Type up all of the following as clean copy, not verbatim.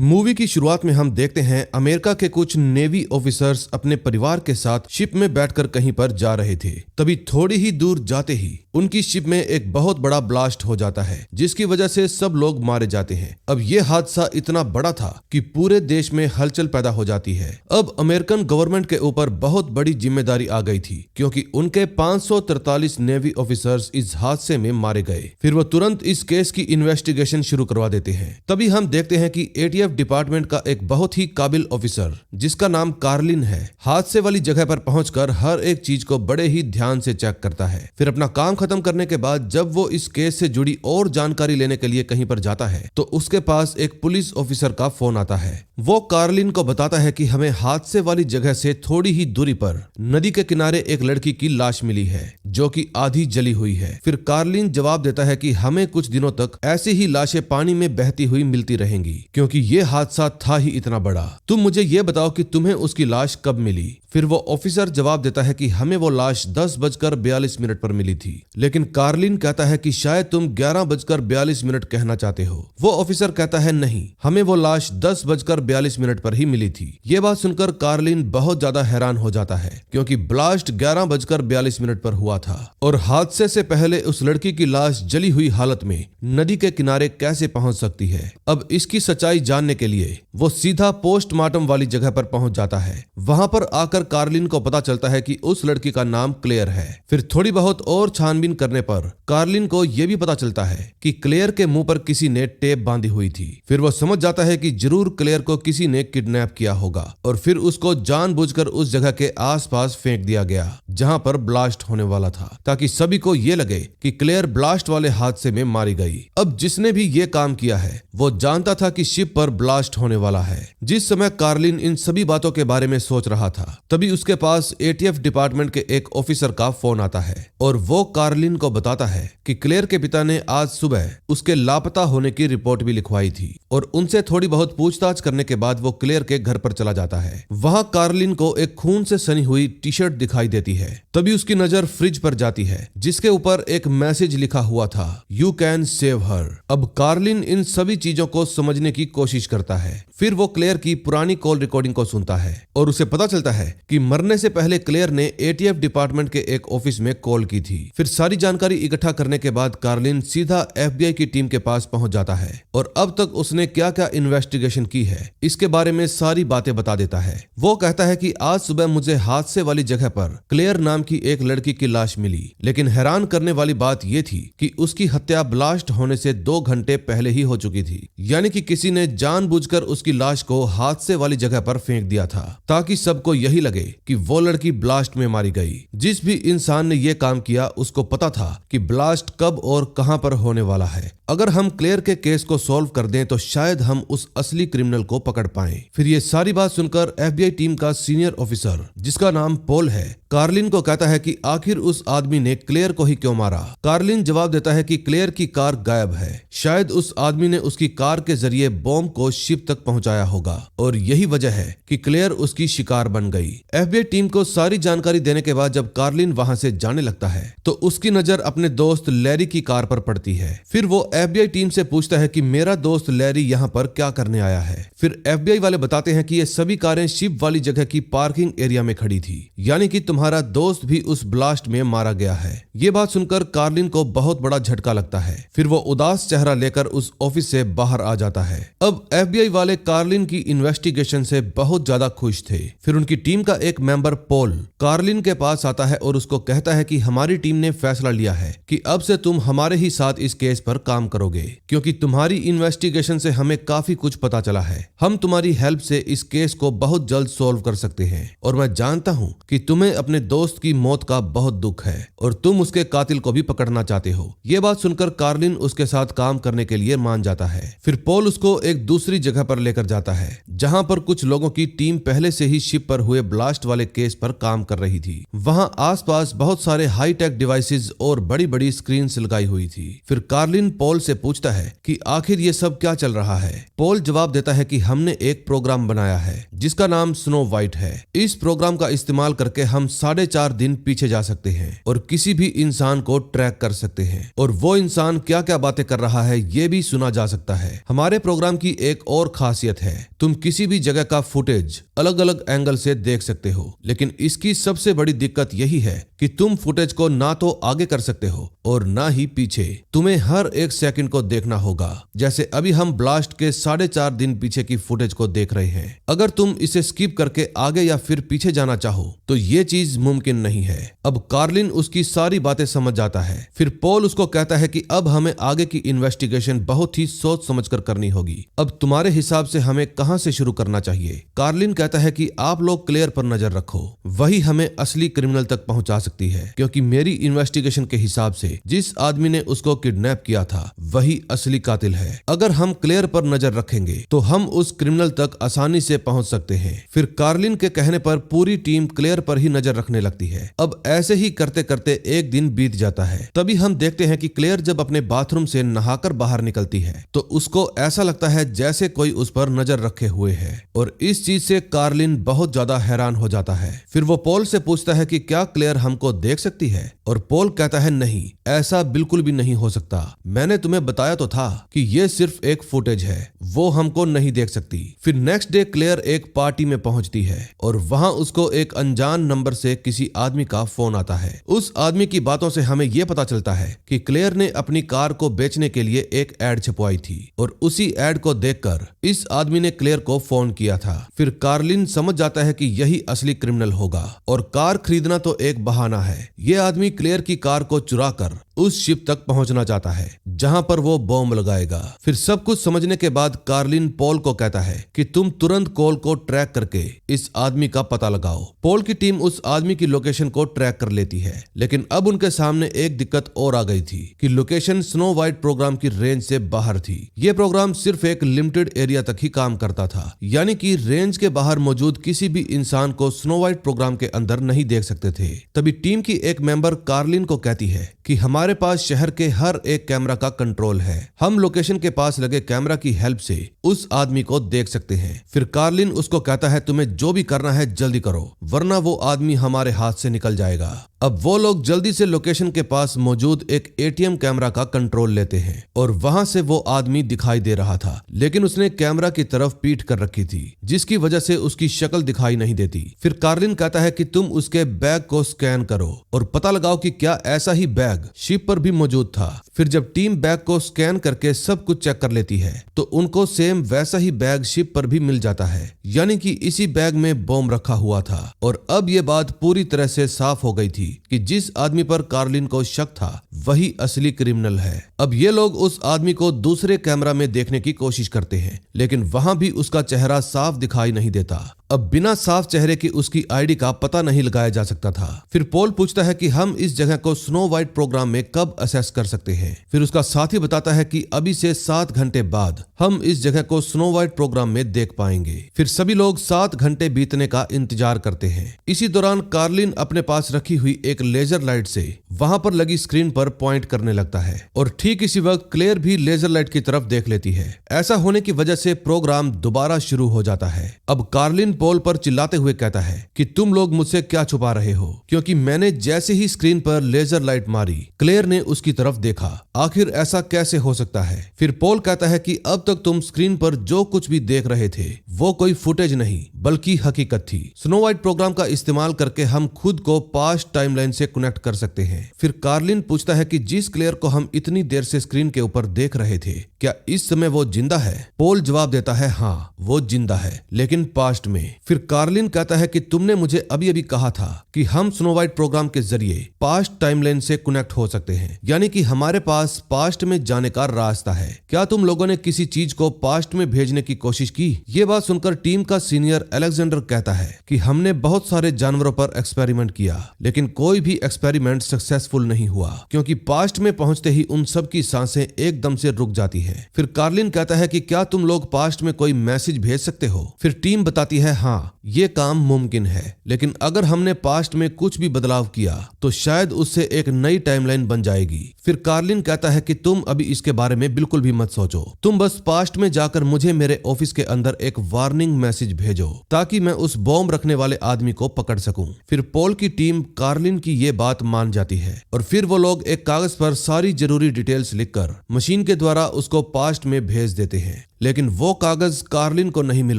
Movie की शुरुआत में हम देखते हैं अमेरिका के कुछ नेवी ऑफिसर्स अपने परिवार के साथ शिप में बैठकर कहीं पर जा रहे थे। तभी थोड़ी ही दूर जाते ही उनकी शिप में एक बहुत बड़ा ब्लास्ट हो जाता है, जिसकी वजह से सब लोग मारे जाते हैं। अब ये हादसा इतना बड़ा था कि पूरे देश में हलचल पैदा हो जाती है। अब अमेरिकन गवर्नमेंट के ऊपर बहुत बड़ी जिम्मेदारी आ गई थी, क्योंकि उनके 543 नेवी ऑफिसर्स इस हादसे में मारे गए। फिर वो तुरंत इस केस की इन्वेस्टिगेशन शुरू करवा देते हैं। तभी हम देखते हैं कि एटीएफ डिपार्टमेंट का एक बहुत ही काबिल ऑफिसर, जिसका नाम कार्लिन है, हादसे वाली जगह पर पहुंचकर हर एक चीज को बड़े ही ध्यान से चेक करता है। फिर अपना काम खत्म करने के बाद जब वो इस केस से जुड़ी और जानकारी लेने के लिए कहीं पर जाता है, तो उसके पास एक पुलिस ऑफिसर का फोन आता है। वो कार्लिन को बताता है कि हमें हादसे वाली जगह से थोड़ी ही दूरी पर नदी के किनारे एक लड़की की लाश मिली है, जो कि आधी जली हुई है। फिर कार्लिन जवाब देता है कि हमें कुछ दिनों तक ऐसी ही लाशें पानी में बहती हुई मिलती रहेंगी, क्योंकि ये हादसा था ही इतना बड़ा। तुम मुझे ये बताओ कि तुम्हें उसकी लाश कब मिली। फिर वो ऑफिसर जवाब देता है कि हमें वो लाश 10:42 पर मिली थी, लेकिन कार्लिन कहता है कि शायद तुम 11:42 कहना चाहते हो। वो ऑफिसर कहता है नहीं, हमें वो लाश 10:42 पर ही मिली थी। ये बात सुनकर कार्लिन बहुत ज्यादा हैरान हो जाता है, क्योंकि ब्लास्ट 11:42 पर हुआ था और हादसे से पहले उस लड़की की लाश जली हुई हालत में नदी के किनारे कैसे पहुंच सकती है। अब इसकी सच्चाई जानने के लिए वो सीधा पोस्टमार्टम वाली जगह पर पहुंच जाता है। वहां पर आकर कार्लिन को पता चलता है कि उस लड़की का नाम क्लेयर है। फिर थोड़ी बहुत और छानबीन करने पर कार्लिन को यह भी पता चलता है कि क्लेयर के मुंह पर किसी ने टेप बांधी हुई थी। फिर वो समझ जाता है कि जरूर क्लेयर को किसी ने किडनैप किया होगा और फिर उसको जानबूझकर उस जगह के आसपास फेंक दिया गया जहां पर ब्लास्ट होने वाला था, ताकि सभी को ये लगे कि क्लेयर ब्लास्ट वाले हादसे में मारी गई। अब जिसने भी ये काम किया है वो जानता था कि शिप पर ब्लास्ट होने वाला है। जिस समय कार्लिन इन सभी बातों के बारे में सोच रहा था, तभी उसके पास एटीएफ डिपार्टमेंट के एक ऑफिसर का फोन आता है और वो कार्लिन को बताता है कि क्लेयर के पिता ने आज सुबह उसके लापता होने की रिपोर्ट भी लिखवाई थी और उनसे थोड़ी बहुत पूछताछ करने के बाद वो क्लेयर के घर पर चला जाता है। वहां कार्लिन को एक खून से सनी हुई टी शर्ट दिखाई देती है। तभी उसकी नजर फ्रिज पर जाती है, जिसके ऊपर एक मैसेज लिखा हुआ था, यू कैन सेव हर। अब कार्लिन इन सभी चीजों को समझने की कोशिश करता है। फिर वो क्लेयर की पुरानी कॉल रिकॉर्डिंग को सुनता है और उसे पता चलता है कि मरने से पहले क्लेयर ने एटीएफ डिपार्टमेंट के एक ऑफिस में कॉल की थी। फिर सारी जानकारी इकट्ठा करने के बाद कार्लिन सीधा एफबीआई की टीम के पास पहुंच जाता है और अब तक उसने क्या क्या इन्वेस्टिगेशन की है इसके बारे में सारी बातें बता देता है। वो कहता है कि आज सुबह मुझे हादसे वाली जगह पर क्लेयर नाम की एक लड़की की लाश मिली, लेकिन हैरान करने वाली बात यह थी कि उसकी हत्या ब्लास्ट होने से 2 घंटे पहले ही हो चुकी थी। यानी कि किसी ने जानबूझकर उसकी लाश को हादसे वाली जगह पर फेंक दिया था, ताकि सबको यही लगे कि वो लड़की ब्लास्ट में मारी गई। जिस भी इंसान ने ये काम किया उसको पता था कि ब्लास्ट कब और कहां पर होने वाला है। अगर हम क्लेयर के केस को सॉल्व कर दें तो शायद हम उस असली क्रिमिनल को पकड़ पाएं। फिर ये सारी बात सुनकर एफबीआई टीम का सीनियर ऑफिसर, जिसका नाम पॉल है, कार्लिन को कहता है कि आखिर उस आदमी ने क्लेयर को ही क्यों मारा। कार्लिन जवाब देता है कि क्लेयर की कार गायब है, शायद उस आदमी ने उसकी कार के जरिए बॉम्ब को शिप तक पहुंचाया होगा और यही वजह है कि क्लेयर उसकी शिकार बन गई। एफबीआई टीम को सारी जानकारी देने के बाद जब कार्लिन वहां से जाने लगता है तो उसकी नजर अपने दोस्त लैरी की कार पर पड़ती है। फिर वो एफबीआई टीम से पूछता है कि मेरा दोस्त लैरी यहाँ पर क्या करने आया है। फिर एफबीआई वाले बताते हैं कि ये सभी कारें शिप वाली जगह की पार्किंग एरिया में खड़ी थी, यानी कि तुम्हारा दोस्त भी उस ब्लास्ट में मारा गया है। ये बात सुनकर कार्लिन को बहुत बड़ा झटका लगता है। फिर वो उदास चेहरा लेकर उस ऑफिस से बाहर आ जाता है। अब एफबीआई वाले कार्लिन की इन्वेस्टिगेशन से बहुत ज्यादा खुश थे। फिर उनकी टीम का एक मेंबर पॉल कार्लिन के पास आता है और उसको कहता है कि हमारी टीम ने फैसला लिया है कि अब से तुम हमारे ही साथ इस केस पर काम करोगे, क्योंकि तुम्हारी इन्वेस्टिगेशन से हमें काफी कुछ पता चला है। हम तुम्हारी हेल्प से इस केस को बहुत जल्द सॉल्व कर सकते हैं और मैं जानता हूँ कि तुम्हें अपने दोस्त की मौत का बहुत दुख है और तुम उसके कातिल को भी पकड़ना चाहते हो। ये बात सुनकर कार्लिन उसके साथ काम करने के लिए मान जाता है। फिर पॉल उसको एक दूसरी जगह पर लेकर जाता है जहां पर कुछ लोगों की टीम पहले से ही शिप पर हुए ब्लास्ट वाले केस पर काम कर रही थी। वहां आसपास बहुत सारे हाईटेक डिवाइसेस और बड़ी बड़ी स्क्रीन लगाई हुई थी। फिर कार्लिन पॉल से पूछता है कि आखिर ये सब क्या चल रहा है। पॉल जवाब देता है कि हमने एक प्रोग्राम बनाया है जिसका नाम स्नो वाइट है। इस प्रोग्राम का इस्तेमाल करके हम 4.5 दिन पीछे जा सकते हैं और किसी भी इंसान को ट्रैक कर सकते हैं और वो इंसान क्या क्या बातें कर रहा है ये भी सुना जा सकता है। हमारे प्रोग्राम की एक और खासियत है, तुम किसी भी जगह का फुटेज अलग अलग एंगल से देख सकते हो, लेकिन इसकी सबसे बड़ी दिक्कत यही है कि तुम फुटेज को ना तो आगे कर सकते हो और ना ही पीछे। तुम्हें हर एक सेकंड को देखना होगा। जैसे अभी हम ब्लास्ट के 4.5 दिन पीछे की फुटेज को देख रहे हैं। अगर तुम इसे स्किप करके आगे या फिर पीछे जाना चाहो तो ये चीज मुमकिन नहीं है। अब कार्लिन उसकी सारी बातें समझ जाता है। फिर पॉल उसको कहता है कि अब हमें आगे की इन्वेस्टिगेशन बहुत ही सोच समझकर करनी होगी। अब तुम्हारे हिसाब से हमें कहां से शुरू करना चाहिए? कार्लिन कहता है कि आप लोग क्लेयर पर नजर रखो, वही हमें असली क्रिमिनल तक पहुंचा सकती है, क्योंकि मेरी इन्वेस्टिगेशन के हिसाब से जिस आदमी ने उसको किडनैप किया था वही असली कातिल है। अगर हम क्लेयर पर नजर रखेंगे तो हम उस क्रिमिनल तक आसानी से पहुंच सकते हैं। फिर कार्लिन के कहने पर पूरी टीम क्लेयर पर ही नजर रखने लगती है। अब ऐसे ही करते करते एक दिन बीत जाता है। तभी हम देखते हैं कि क्लेयर जब अपने बाथरूम से नहाकर बाहर निकलती है तो उसको ऐसा लगता है जैसे कोई उस पर नजर रखे हुए है और इस चीज से कार्लिन बहुत ज्यादा हैरान हो जाता है। फिर वो पॉल से पूछता है कि क्या क्लेयर हमको देख सकती है और पॉल कहता है नहीं, ऐसा बिल्कुल भी नहीं हो सकता। मैंने तुम्हें बताया तो था कि ये सिर्फ एक फुटेज है, वो हमको नहीं देख सकती। फिर नेक्स्ट डे क्लेयर एक पार्टी में पहुंचती है और वहां उसको एक अनजान नंबर से किसी आदमी का फोन आता है। उस आदमी की बातों से हमें यह पता चलता है कि क्लेयर ने अपनी कार को बेचने के लिए एक एड छपवाई थी और उसी एड को देखकर इस आदमी ने क्लेयर को फोन किया था। फिर कार्लिन समझ जाता है कि यही असली क्रिमिनल होगा और कार खरीदना तो एक बहाना है। ये आदमी क्लेयर की कार को चुरा कर उस शिप तक पहुंचना चाहता है जहां पर वो बॉम्ब लगाएगा। फिर सब कुछ समझने के बाद कार्लिन पॉल को कहता है कि तुम तुरंत कॉल को ट्रैक करके इस आदमी का पता लगाओ। पॉल की टीम उस आदमी की लोकेशन को ट्रैक कर लेती है, लेकिन अब उनके सामने एक दिक्कत और आ गई थी कि लोकेशन स्नो वाइट प्रोग्राम की रेंज से बाहर थी। ये प्रोग्राम सिर्फ एक लिमिटेड एरिया तक ही काम करता था, यानी कि रेंज के बाहर मौजूद किसी भी इंसान को स्नो वाइट प्रोग्राम के अंदर नहीं देख सकते थे। तभी टीम की एक मेंबर कार्लिन को कहती है कि हमारे पास शहर के हर एक कैमरा का कंट्रोल है, हम लोकेशन के पास लगे कैमरा की हेल्प से उस आदमी को देख सकते हैं। फिर कार्लिन उसको कहता है तुम्हें जो भी करना है जल्दी करो, वरना वो आदमी हमारे हाथ से निकल जाएगा। अब वो लोग जल्दी से लोकेशन के पास मौजूद एक एटीएम कैमरा का कंट्रोल लेते हैं और वहां से वो आदमी दिखाई दे रहा था, लेकिन उसने कैमरा की तरफ पीठ कर रखी थी, जिसकी वजह से उसकी शक्ल दिखाई नहीं देती। फिर कार्लिन कहता है कि तुम उसके बैग को स्कैन करो और पता लगाओ कि क्या ऐसा ही बैग शिप पर भी मौजूद था। फिर जब टीम बैग को स्कैन करके सब कुछ चेक कर लेती है तो उनको सेम वैसा ही बैग शिप पर भी मिल जाता है, यानी कि इसी बैग में बॉम्ब रखा हुआ था। और अब ये बात पूरी तरह से साफ हो गई थी कि जिस आदमी पर कार्लिन को शक था वही असली क्रिमिनल है। अब ये लोग उस आदमी को दूसरे कैमरा में देखने की कोशिश करते हैं, लेकिन वहां भी उसका चेहरा साफ दिखाई नहीं देता। अब बिना साफ चेहरे की उसकी आईडी का पता नहीं लगाया जा सकता था। फिर पॉल पूछता है कि हम इस जगह को स्नो वाइट प्रोग्राम में कब असेस कर सकते हैं। फिर उसका साथी बताता है कि अभी से 7 घंटे बाद हम इस जगह को स्नो वाइट प्रोग्राम में देख पाएंगे। फिर सभी लोग 7 घंटे बीतने का इंतजार करते हैं। इसी दौरान कार्लिन अपने पास रखी हुई एक लेजर लाइट से वहां पर लगी स्क्रीन पर पॉइंट करने लगता है और ठीक इसी वक्त क्लेयर भी लेजर लाइट की तरफ देख लेती है। ऐसा होने की वजह से प्रोग्राम दोबारा शुरू हो जाता है। अब कार्लिन पॉल पर चिल्लाते हुए कहता है कि तुम लोग मुझसे क्या छुपा रहे हो, क्योंकि मैंने जैसे ही स्क्रीन पर लेजर लाइट मारी क्लेयर ने उसकी तरफ देखा। आखिर ऐसा कैसे हो सकता है? फिर पॉल कहता है कि अब तक तुम स्क्रीन पर जो कुछ भी देख रहे थे वो कोई फुटेज नहीं बल्कि हकीकत थी। स्नो वाइट प्रोग्राम का इस्तेमाल करके हम खुद को पास्ट टाइमलाइन से कनेक्ट कर सकते हैं। फिर कार्लिन पूछता है कि जिस क्लेयर को हम इतनी देर से स्क्रीन के ऊपर देख रहे थे क्या इस समय वो जिंदा है? पॉल जवाब देता है हाँ वो जिंदा है, लेकिन पास्ट में। फिर कार्लिन कहता है कि तुमने मुझे अभी अभी कहा था कि हम स्नो वाइट प्रोग्राम के जरिए पास्ट टाइमलाइन से कनेक्ट हो सकते हैं, यानी कि हमारे पास पास्ट में जाने का रास्ता है। क्या तुम लोगों ने किसी चीज को पास्ट में भेजने की कोशिश की? ये बात सुनकर टीम का सीनियर अलेक्जेंडर कहता है कि हमने बहुत सारे जानवरों पर एक्सपेरिमेंट किया, लेकिन कोई भी एक्सपेरिमेंट सक्सेसफुल नहीं हुआ, क्योंकि पास्ट में पहुंचते ही उन सब की सांसें एकदम से रुक जाती हैं। फिर कार्लिन कहता है कि क्या तुम लोग पास्ट में कोई मैसेज भेज सकते हो? फिर टीम बताती है हाँ, ये काम मुमकिन है, लेकिन अगर हमने पास्ट में कुछ भी बदलाव किया तो शायद उससे एक नई टाइमलाइन बन जाएगी। फिर कार्लिन कहता है कि तुम अभी इसके बारे में बिल्कुल भी मत सोचो, तुम बस पास्ट में जाकर मुझे मेरे ऑफिस के अंदर एक वार्निंग मैसेज भेजो ताकि मैं उस बॉम्ब रखने वाले आदमी को पकड़ सकूं। फिर पॉल की टीम कार्लिन की ये बात मान जाती है और फिर वो लोग एक कागज पर सारी जरूरी डिटेल्स लिखकर मशीन के द्वारा उसको पास्ट में भेज देते हैं। लेकिन वो कागज कार्लिन को नहीं मिल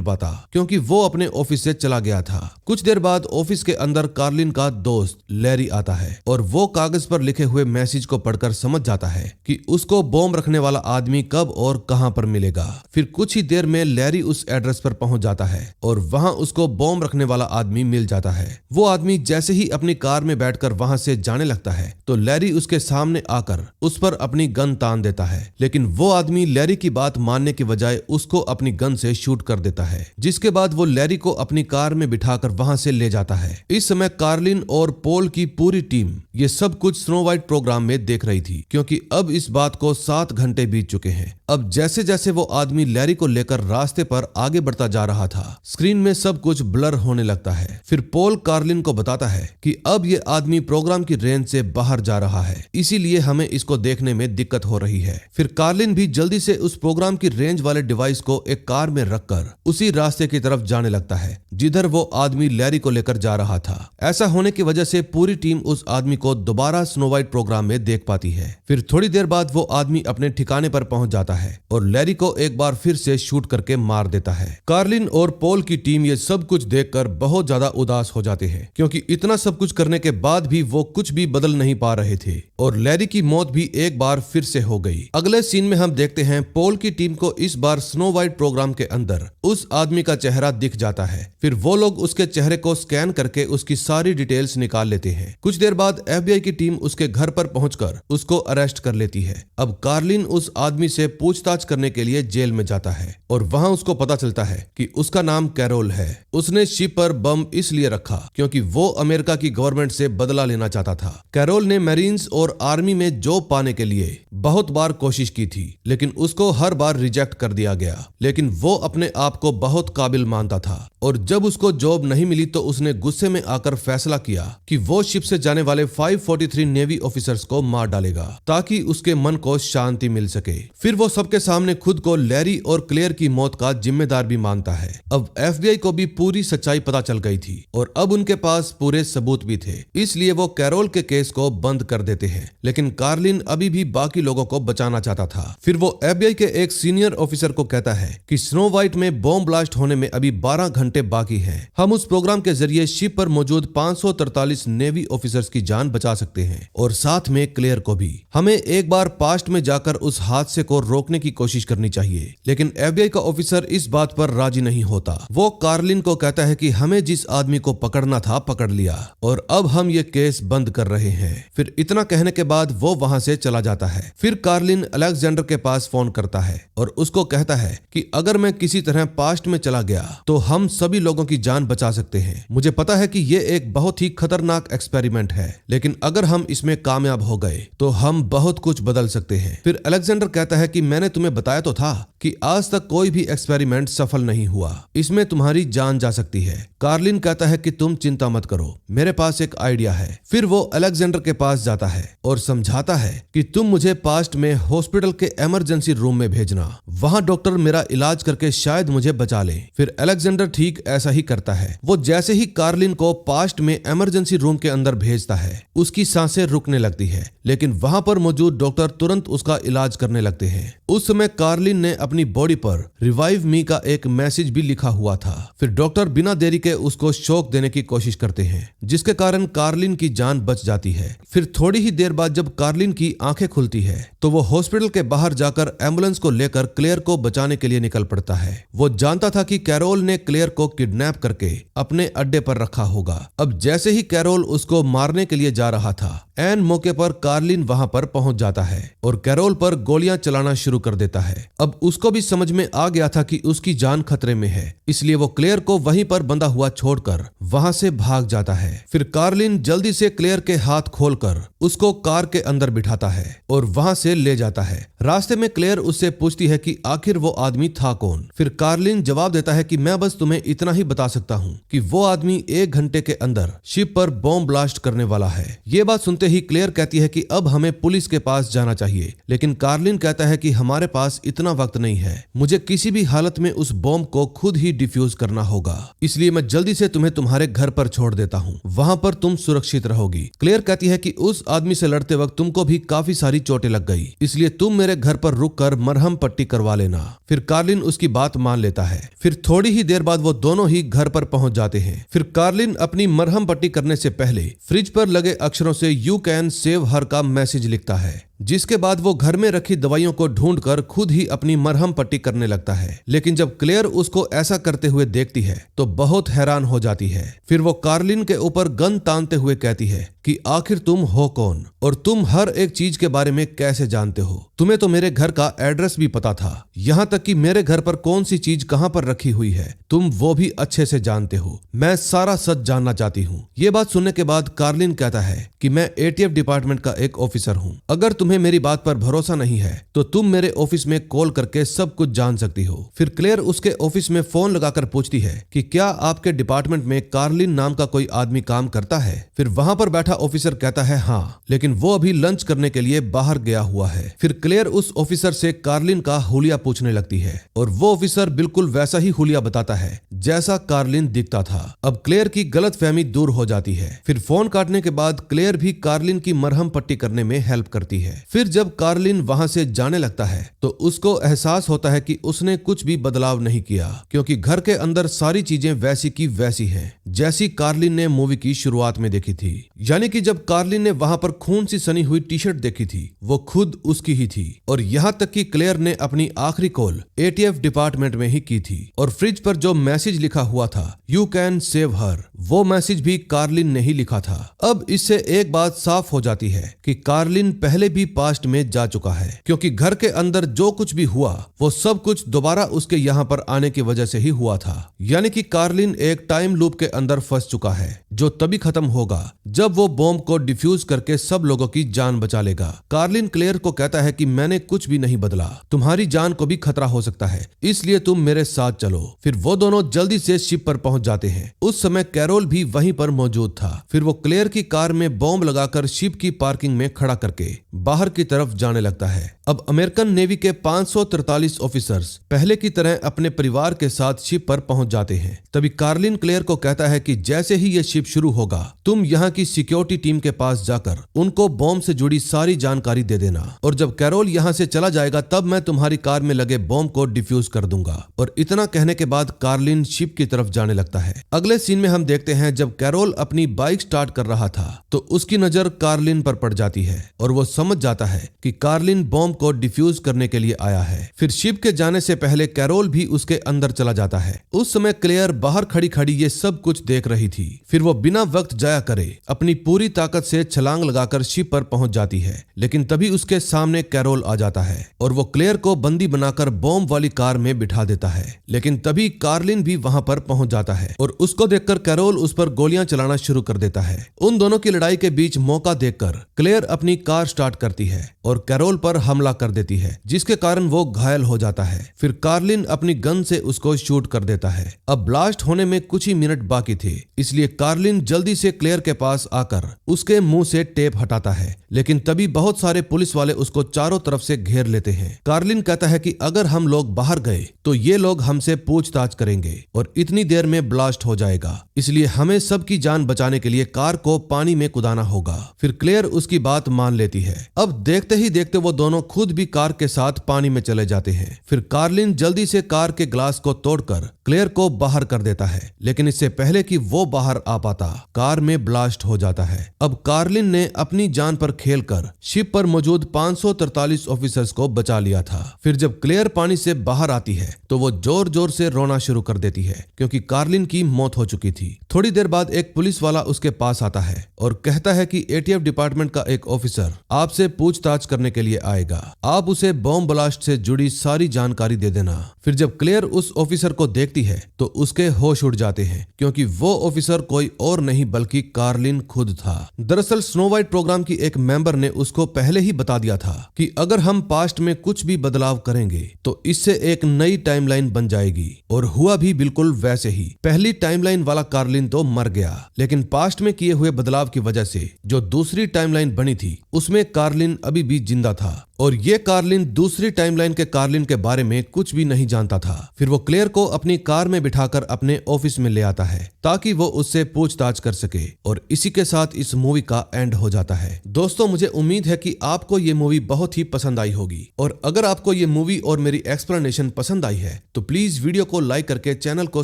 पाता क्योंकि वो अपने ऑफिस से चला गया था। कुछ देर बाद ऑफिस के अंदर कार्लिन का दोस्त लैरी आता है और वो कागज पर लिखे हुए मैसेज को पढ़कर समझ जाता है कि उसको बॉम्ब रखने वाला आदमी कब और कहां पर मिलेगा। फिर कुछ ही देर में लैरी उस एड्रेस पर पहुंच जाता है और वहां उसको बॉम्ब रखने वाला आदमी मिल जाता है। वो आदमी जैसे ही अपनी कार में बैठकर वहां से जाने लगता है तो लैरी उसके सामने आकर उस पर अपनी गन तान देता है, लेकिन वो आदमी लैरी की बात मानने की बजाय उसको अपनी गन से शूट कर देता है, जिसके बाद वो लैरी को अपनी कार में बिठाकर वहां से ले जाता है। इस समय कार्लिन और पॉल की पूरी टीम ये सब कुछ स्नो वाइट प्रोग्राम में देख रही थी, क्योंकि अब इस बात को 7 घंटे बीत चुके हैं। अब जैसे जैसे वो आदमी लैरी को लेकर रास्ते पर आगे बढ़ता जा रहा था, स्क्रीन में सब कुछ ब्लर होने लगता है। फिर पॉल कार्लिन को बताता है कि अब ये आदमी प्रोग्राम की रेंज से बाहर जा रहा है, इसीलिए हमें इसको देखने में दिक्कत हो रही है। फिर कार्लिन भी जल्दी से उस प्रोग्राम की रेंज वाले डिवाइस को एक कार में रखकर उसी रास्ते की तरफ जाने लगता है जिधर वो आदमी लैरी को लेकर जा रहा था। ऐसा होने की वजह से पूरी टीम उस आदमी को दोबारा स्नो वाइट प्रोग्राम में देख पाती है। फिर थोड़ी देर बाद वो आदमी अपने ठिकाने पर पहुंच जाता है और लैरी को एक बार फिर से शूट करके मार देता है। कार्लिन और पॉल की टीम ये सब कुछ देखकर बहुत ज्यादा उदास हो जाते हैं, क्योंकि इतना सब कुछ करने के बाद भी वो कुछ भी बदल नहीं पा रहे थे और लैरी की मौत भी एक बार फिर से हो गई। अगले सीन में हम देखते हैं पॉल की टीम को इस बार स्नो वाइट प्रोग्राम के अंदर उस आदमी का चेहरा दिख जाता है। फिर वो लोग उसके चेहरे को स्कैन करके उसकी सारी डिटेल्स निकाल लेते हैं। कुछ देर बाद FBI की टीम उसके घर पर पहुंचकर उसको अरेस्ट कर लेती है। अब कार्लिन उस आदमी से पूछताछ करने के लिए जेल में जाता है और वहां उसको पता चलता है कि उसका नाम कैरोल है। उसने शिप पर बम इसलिए रखा क्योंकि वो अमेरिका की गवर्नमेंट से बदला लेना चाहता था। कैरोल ने मैरीन्स और आर्मी में जॉब पाने के लिए बहुत बार कोशिश की थी, लेकिन उसको हर बार रिजेक्ट कर दिया गया। लेकिन वो अपने आप को बहुत काबिल मानता था और जब उसको जॉब नहीं मिली तो उसने गुस्से में आकर फैसला किया कि वो शिप से जाने वाले 543 नेवी ऑफिसर्स को मार डालेगा ताकि उसके मन को शांति मिल सके। फिर वो सबके सामने खुद को लैरी और क्लेयर की मौत का जिम्मेदार भी मानता है। अब FBI को भी पूरी सच्चाई पता चल गई थी और अब उनके पास पूरे सबूत भी थे, इसलिए वो कैरोल के केस को बंद कर देते हैं। लेकिन कार्लिन अभी भी बाकी लोगों को बचाना चाहता था। फिर वो FBI के एक सीनियर ऑफिसर को कहता है कि स्नो वाइट में बॉम्ब ब्लास्ट होने में अभी 12 घंटे बाकी हैं। हम उस प्रोग्राम के जरिए शिप पर मौजूद 543 नेवी ऑफिसर्स की जान बचा सकते हैं और साथ में क्लेयर को भी। हमें एक बार पास्ट में जाकर उस हादसे को रोकने की कोशिश करनी चाहिए। लेकिन FBI का ऑफिसर इस बात पर राजी नहीं होता। वो कार्लिन को कहता है कि हमें जिस आदमी को पकड़ना था पकड़ लिया और अब हम ये केस बंद कर रहे हैं। फिर इतना कहने के बाद वो वहां से चला जाता है। फिर कार्लिन अलेक्जेंडर के पास फोन करता है और उसको कहता है कि अगर मैं किसी तरह पास्ट में चला गया तो हम सभी लोगों की जान बचा सकते हैं। मुझे पता है कि ये एक बहुत ही खतरनाक एक्सपेरिमेंट है, लेकिन अगर हम इसमें कामयाब हो गए तो हम बहुत कुछ बदल सकते हैं। फिर अलेक्जेंडर कहता है कि मैंने तुम्हें बताया तो था कि आज तक कोई भी एक्सपेरिमेंट सफल नहीं हुआ, इसमें तुम्हारी जान जा सकती है। कार्लिन कहता है कि तुम चिंता मत करो, मेरे पास एक आइडिया है। फिर वो अलेक्जेंडर के पास जाता है और समझाता है कि तुम मुझे पास्ट में हॉस्पिटल के इमरजेंसी रूम में भेजना, वहां डॉक्टर मेरा इलाज करके शायद मुझे बचा ले। फिर अलेक्जेंडर ठीक ऐसा ही करता है। वो जैसे ही कार्लिन को पास्ट में इमरजेंसी रूम के अंदर भेजता है, उसकी सांसें रुकने लगती है, लेकिन वहां पर मौजूद डॉक्टर तुरंत उसका इलाज करने लगते हैं। उस समय कार्लिन ने अपनी बॉडी पर रिवाइव मी का एक मैसेज भी लिखा हुआ था। फिर डॉक्टर बिना देरी के उसको शॉक देने की कोशिश करते हैं, जिसके कारण कार्लिन की जान बच जाती है। फिर थोड़ी ही देर बाद जब कार्लिन की आंखें खुलती है तो वो हॉस्पिटल के बाहर जाकर एम्बुलेंस को लेकर क्लेयर को बचाने के लिए निकल पड़ता है। वो जानता था कि कैरोल ने क्लेयर को किडनैप करके अपने अड्डे पर रखा होगा। अब जैसे ही कैरोल उसको मारने के लिए जा रहा था, एन मौके पर कार्लिन वहां पर पहुंच जाता है और कैरोल पर गोलियां चलाना शुरू कर देता है। अब उसको भी समझ में आ गया था कि उसकी जान खतरे में है, इसलिए वो क्लेयर को वहीं पर बंधा हुआ छोड़कर वहां से भाग जाता है। फिर कार्लिन जल्दी से क्लेयर के हाथ खोलकर उसको कार के अंदर बिठाता है और वहां से ले जाता है। रास्ते में क्लेयर उससे पूछती है कि आखिर वो आदमी था कौन। फिर कार्लिन जवाब देता है कि मैं बस तुम्हें इतना ही बता सकता हूँ कि वो आदमी 1 घंटे के अंदर शिप पर बॉम्ब ब्लास्ट करने वाला है। ये बात सुनते ही क्लेयर कहती है कि अब हमें पुलिस के पास जाना चाहिए, लेकिन कार्लिन कहता है कि हमारे पास इतना वक्त नहीं है, मुझे किसी भी हालत में उस बॉम्ब को खुद ही डिफ्यूज करना होगा, इसलिए मैं जल्दी से तुम्हें तुम्हारे घर पर छोड़ देता हूँ, वहां पर तुम सुरक्षित रहोगी। क्लेयर कहती है कि उस आदमी से लड़ते वक्त तुमको भी काफी सारी चोटें लग गई, इसलिए तुम मेरे घर पर रुककर मरहम पट्टी करवा लेना। फिर कार्लिन उसकी बात मान लेता है। फिर थोड़ी ही देर बाद वो दोनों ही घर पर पहुंच जाते हैं। फिर कार्लिन अपनी मरहम पट्टी करने से पहले फ्रिज पर लगे अक्षरों से यू कैन सेव हर का मैसेज लिखता है, जिसके बाद वो घर में रखी दवाइयों को ढूंढकर खुद ही अपनी मरहम पट्टी करने लगता है। लेकिन जब क्लेयर उसको ऐसा करते हुए देखती है तो बहुत हैरान हो जाती है। फिर वो कार्लिन के ऊपर गन तानते हुए कहती है कि आखिर तुम हो कौन और तुम हर एक चीज के बारे में कैसे जानते हो? तुम्हें तो मेरे घर का एड्रेस भी पता था, यहाँ तक कि मेरे घर पर कौन सी चीज कहाँ पर रखी हुई है तुम वो भी अच्छे से जानते हो। मैं सारा सच जानना चाहती हूँ। ये बात सुनने के बाद कार्लिन कहता है कि मैं एटीएफ डिपार्टमेंट का एक ऑफिसर हूँ। अगर तुम्हें मेरी बात पर भरोसा नहीं है तो तुम मेरे ऑफिस में कॉल करके सब कुछ जान सकती हो। फिर क्लेयर उसके ऑफिस में फोन लगाकर पूछती है कि क्या आपके डिपार्टमेंट में कार्लिन नाम का कोई आदमी काम करता है? फिर वहां पर बैठा ऑफिसर कहता है हाँ, लेकिन वो अभी लंच करने के लिए बाहर गया हुआ है। फिर क्लेयर उस ऑफिसर से कार्लिन का हुलिया पूछने लगती है और वो ऑफिसर बिल्कुल वैसा ही हुलिया बताता है जैसा कार्लिन दिखता था। अब क्लेयर की गलतफहमी दूर हो जाती है। फिर फोन काटने के बाद क्लेयर भी कार्लिन की मरहम पट्टी करने में हेल्प करती है। फिर जब कार्लिन वहां से जाने लगता है तो उसको एहसास होता है कि उसने कुछ भी बदलाव नहीं किया, क्योंकि घर के अंदर सारी चीजें वैसी की वैसी हैं जैसी कार्लिन ने मूवी की शुरुआत में देखी थी। यानी कि जब कार्लिन ने वहां पर खून सी सनी हुई टी शर्ट देखी थी वो खुद उसकी ही थी। और यहाँ तक कि क्लेयर ने अपनी आखिरी कॉल एटीएफ डिपार्टमेंट में ही की थी और फ्रिज पर जो मैसेज लिखा हुआ था यू कैन सेव हर, वो मैसेज भी कार्लिन ने ही लिखा था। अब इससे एक बात साफ हो जाती है कि कार्लिन पहले भी पास्ट में जा चुका है, क्योंकि घर के अंदर जो कुछ भी हुआ वो सब कुछ दोबारा उसके यहाँ पर आने की वजह से ही हुआ था। यानी कि कार्लिन एक टाइम लूप के अंदर फंस चुका है जो तभी खत्म होगा जब वो बॉम्ब को डिफ्यूज करके सब लोगों की जान बचा लेगा। कार्लिन क्लेयर को कहता है कि मैंने कुछ भी नहीं बदला, तुम्हारी जान को भी खतरा हो सकता है, इसलिए तुम मेरे साथ चलो। फिर वो दोनों जल्दी से शिप पर पहुंच जाते हैं। उस समय कैरोल भी वहीं पर मौजूद था। फिर वो क्लेयर की कार में बॉम्ब लगाकर शिप की पार्किंग में खड़ा करके बाहर की तरफ जाने लगता है। अब अमेरिकन नेवी के 543 ऑफिसर्स पहले की तरह अपने परिवार के साथ शिप पर पहुंच जाते हैं। तभी कार्लिन क्लेयर को कहता है कि जैसे ही ये शिप शुरू होगा तुम यहाँ की सिक्योरिटी टीम के पास जाकर उनको बॉम्ब से जुड़ी सारी जानकारी दे देना, और जब कैरोल यहाँ से चला जाएगा तब मैं तुम्हारी कार में लगे बॉम्ब को डिफ्यूज कर दूंगा। और इतना कहने के बाद कार्लिन शिप की तरफ जाने लगता है। अगले सीन में हम देखते हैं जब कैरोल अपनी बाइक स्टार्ट कर रहा था तो उसकी नजर कार्लिन पर पड़ जाती है और वो समझ जाता है कि कार्लिन बॉम्ब को डिफ्यूज करने के लिए आया है। फिर शिप के जाने से पहले कैरोल भी उसके अंदर चला जाता है। उस समय क्लेयर बाहर खड़ी खड़ी ये सब कुछ देख रही थी। फिर वो बिना वक्त जाया करे अपनी पूरी ताकत से छलांग लगाकर शिप पर पहुंच जाती है, लेकिन तभी उसके सामने कैरोल आ जाता है और वो क्लेयर को बंदी बनाकर बॉम्ब वाली कार में बिठा देता है। लेकिन तभी कार्लिन भी वहां पर पहुंच जाता है और उसको देखकर कैरोल उस पर गोलियां चलाना शुरू कर देता है। उन दोनों की लड़ाई के बीच मौका देखकर क्लेयर अपनी कार स्टार्ट करती है और कैरोल पर हमला कर देती है, जिसके कारण वो घायल हो जाता है। फिर कार्लिन अपनी गन से उसको शूट कर देता है। अब ब्लास्ट होने में कुछ ही मिनट बाकी थे, इसलिए कार्लिन जल्दी से क्लेयर के पास आकर उसके मुंह से टेप हटाता है, लेकिन तभी बहुत सारे पुलिस वाले उसको चारों तरफ से घेर लेते हैं। कार्लिन कहता है कि अगर हम लोग बाहर गए तो ये लोग हमसे पूछताछ करेंगे और इतनी देर में ब्लास्ट हो जाएगा, इसलिए हमें सबकी जान बचाने के लिए कार को पानी में कुदाना होगा। फिर क्लेयर उसकी बात मान लेती है। अब देखते ही देखते वो दोनों खुद भी कार के साथ पानी में चले जाते हैं। फिर कार्लिन जल्दी से कार के ग्लास को तोड़कर क्लेयर को बाहर कर देता है, लेकिन इससे पहले कि वो बाहर आ पाता कार में ब्लास्ट हो जाता है। अब कार्लिन ने अपनी जान पर खेलकर शिप पर मौजूद 543 ऑफिसर्स को बचा लिया था। फिर जब क्लेयर पानी से बाहर आती है तो वो जोर जोर से रोना शुरू कर देती है, क्योंकि कार्लिन की मौत हो चुकी थी। थोड़ी देर बाद एक पुलिस वाला उसके पास आता है और कहता है कि एटीएफ डिपार्टमेंट का एक ऑफिसर आपसे पूछताछ करने के लिए आएगा। आप उसे बॉम्ब ब्लास्ट से जुड़ी सारी जानकारी दे देना। फिर जब क्लेयर उस ऑफिसर को देखती है तो उसके होश उड़ जाते हैं, क्योंकि वो ऑफिसर कोई और नहीं बल्कि कार्लिन खुद था। दरअसल स्नो वाइट प्रोग्राम की एक मेंबर ने उसको पहले ही बता दिया था कि अगर हम पास्ट में कुछ भी बदलाव करेंगे तो इससे एक नई टाइमलाइन बन जाएगी, और हुआ भी बिल्कुल वैसे ही। पहली टाइमलाइन वाला कार्लिन तो मर गया, लेकिन पास्ट में किए हुए बदलाव की वजह से जो दूसरी टाइमलाइन बनी थी उसमें कार्लिन अभी भी जिंदा था, और ये कार्लिन दूसरी टाइमलाइन के कार्लिन के बारे में कुछ भी नहीं जानता था। फिर वो क्लेयर को अपनी कार में बिठाकर अपने ऑफिस में ले आता है ताकि वो उससे पूछताछ कर सके, और इसी के साथ इस मूवी का एंड हो जाता है। दोस्तों, मुझे उम्मीद है कि आपको ये मूवी बहुत ही पसंद आई होगी, और अगर आपको ये मूवी और मेरी एक्सप्लेनेशन पसंद आई है तो प्लीज वीडियो को लाइक करके चैनल को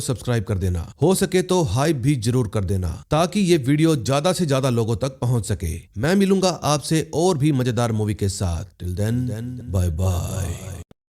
सब्सक्राइब कर देना। हो सके तो हाइप भी जरूर कर देना ताकि ये वीडियो ज्यादा से ज्यादा लोगों तक पहुंच सके। मैं मिलूंगा आपसे और भी मजेदार मूवी के साथ। Till then, bye bye.